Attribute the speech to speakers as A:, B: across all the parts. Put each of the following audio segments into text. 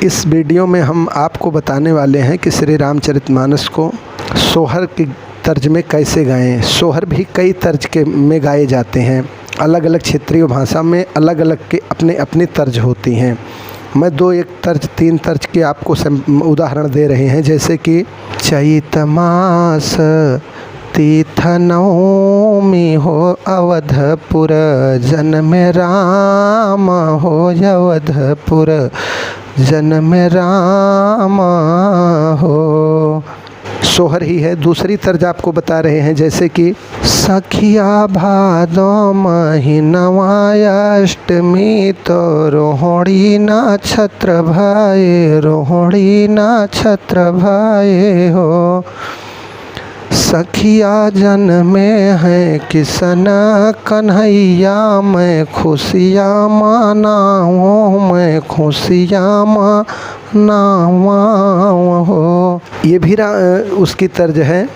A: इस वीडियो में हम आपको बताने वाले हैं कि श्री रामचरितमानस को सोहर की तर्ज में कैसे गाएं। सोहर भी कई तर्ज के में गाए जाते हैं। अलग अलग क्षेत्रीय भाषा में अलग अलग के अपने अपनी तर्ज होती हैं। मैं एक तर्ज 3 तर्ज के आपको उदाहरण दे रहे हैं, जैसे कि चैत मास तीथ नवमी हो अवधपुर, जन्म राम हो अवधपुर, जन्म राम हो। सोहर ही है। दूसरी तर्ज आपको बता रहे हैं, जैसे कि सखिया भादो महीनवा अष्टमी तो रोहिणी नक्षत्र भये, रोहिणी नक्षत्र भये हो। सखिया जन्मे हैं किसन कन्हैया, मैं खुशियाँ मनाऊँ, मैं खुशियाँ मनाऊँ हो। ये भी उसकी तर्ज है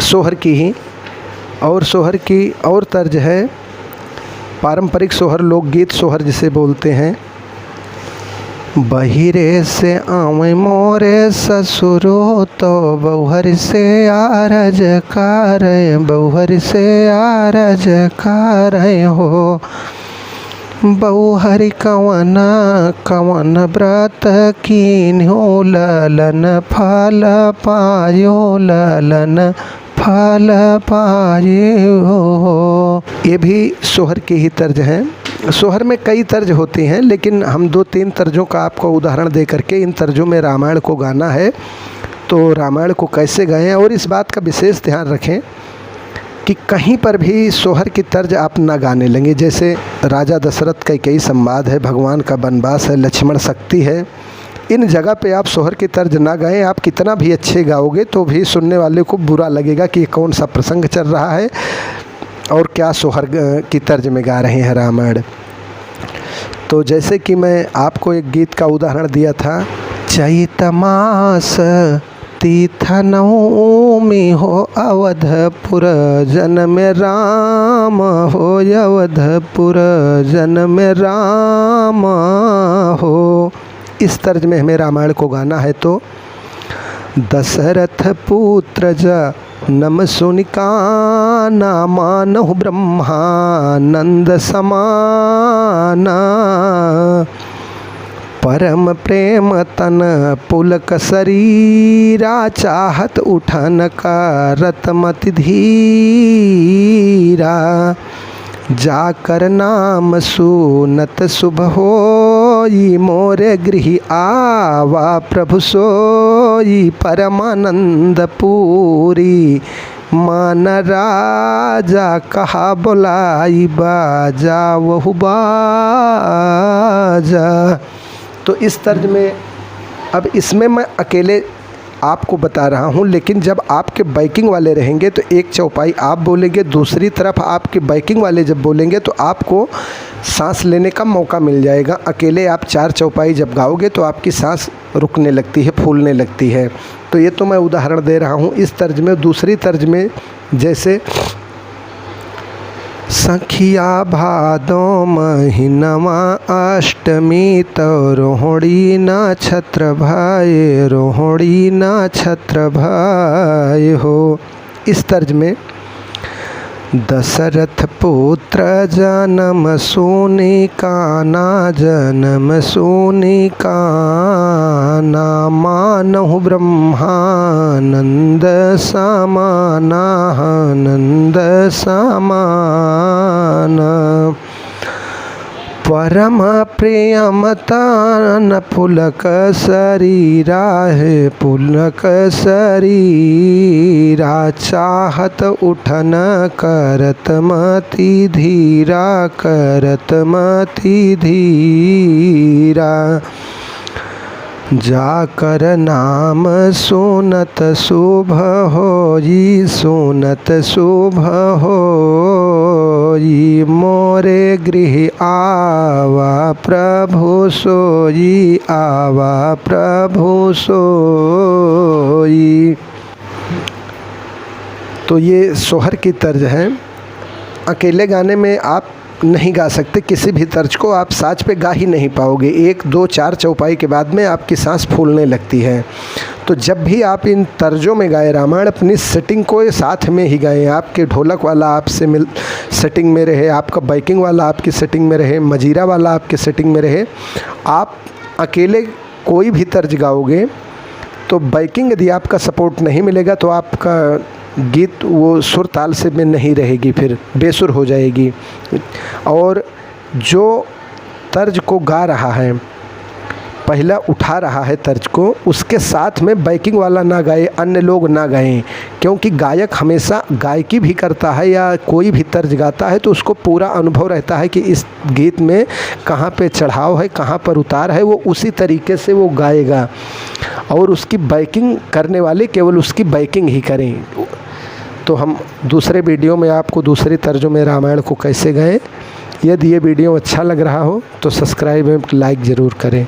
A: सोहर की ही। और सोहर की और तर्ज है पारंपरिक सोहर, लोकगीत सोहर जिसे बोलते हैं। बहिरे से आवे मोरे ससुरो, तो बहुहर से आरज करे, बहुहर से आरज करे हो। बहुहरि कवन कवन व्रत कीन्हो, ललन फल पायो, ललन फल पायो। ये भी सोहर की ही तर्ज है। सोहर में कई तर्ज होती हैं, लेकिन हम 2-3 तर्जों का आपको उदाहरण दे करके इन तर्जों में रामायण को गाना है। तो रामायण को कैसे गाएं, और इस बात का विशेष ध्यान रखें कि कहीं पर भी सोहर की तर्ज आप ना गाने लेंगे। जैसे राजा दशरथ का कई संवाद है, भगवान का वनवास है, लक्ष्मण शक्ति है, इन जगह पे आप सोहर की तर्ज ना गाएं। आप कितना भी अच्छे गाओगे तो भी सुनने वाले को बुरा लगेगा कि कौन सा प्रसंग चल रहा है और क्या सोहर की तर्ज में गा रहे हैं रामायण। तो जैसे कि मैं आपको एक गीत का उदाहरण दिया था, चैत मास तीथ नवमी हो अवधपुर, जन्म राम हो अवधपुर, जन्म राम हो। इस तर्ज में हमें रामायण को गाना है। तो दशरथ पुत्र जनम सुनिकाना, मानहु ब्रह्मानंद समाना, परम प्रेम तन पुलक शरीरा, चाहत उठन करत मति धीरा, जाकर नाम सुनत शुभ होई, मोरे गृह आवा प्रभु सोई, परमानंद पूरी मन राजा, कहा बुलाई बाजा वहु बाजा। तो इस तर्ज में, अब इसमें मैं अकेले आपको बता रहा हूँ, लेकिन जब आपके बैकिंग वाले रहेंगे तो एक चौपाई आप बोलेंगे, दूसरी तरफ आपके बैकिंग वाले जब बोलेंगे तो आपको सांस लेने का मौका मिल जाएगा। अकेले आप 4 चौपाई जब गाओगे तो आपकी सांस रुकने लगती है, फूलने लगती है। तो ये तो मैं उदाहरण दे रहा हूँ इस तर्ज में। दूसरी तर्ज में जैसे सखिया भादो महीनवा अष्टमी, तो रोहिणी नक्षत्र भये, रोहिणी नक्षत्र भये हो। इस तर्ज में दशरथ पुत्र जन्म सुनिकाना, जन्म सुनिकाना, मानहु ब्रह्मानंद समाना, आनंद समाना, परम प्रियम तन पुलक शरीरा है, पुलक शरीरा, चाहत उठन करत मति धीरा, करत मति धीरा, जाकर नाम सुनत शुभ होई, सुनत शुभ होई, मोरे गृह आवा प्रभु सोई, आवा प्रभु सोई। तो ये सोहर की तर्ज है। अकेले गाने में आप नहीं गा सकते, किसी भी तर्ज को आप साज पे गा ही नहीं पाओगे। 1 2 4 चौपाई के बाद में आपकी सांस फूलने लगती है। तो जब भी आप इन तर्जों में गाएं रामायण, अपनी सेटिंग को साथ में ही गाएं। आपके ढोलक वाला आपसे सेटिंग में रहे, आपका बैकिंग वाला आपकी सेटिंग में रहे, मजीरा वाला आपके सेटिंग में रहे। आप अकेले कोई भी तर्ज गाओगे तो बैकिंग यदि आपका सपोर्ट नहीं मिलेगा तो आपका गीत वो सुर ताल से में नहीं रहेगी, फिर बेसुर हो जाएगी। और जो तर्ज को गा रहा है, पहला उठा रहा है तर्ज को, उसके साथ में बैकिंग वाला ना गाए, अन्य लोग ना गाएं। क्योंकि गायक हमेशा गायकी भी करता है या कोई भी तर्ज गाता है तो उसको पूरा अनुभव रहता है कि इस गीत में कहाँ पे चढ़ाव है, कहाँ पर उतार है, वो उसी तरीके से वो गाएगा। और उसकी बैकिंग करने वाले केवल उसकी बैकिंग ही करें। तो हम दूसरे वीडियो में आपको दूसरे तर्जों में रामायण को कैसे गाएं। यदि ये वीडियो अच्छा लग रहा हो तो सब्सक्राइब एवं लाइक ज़रूर करें।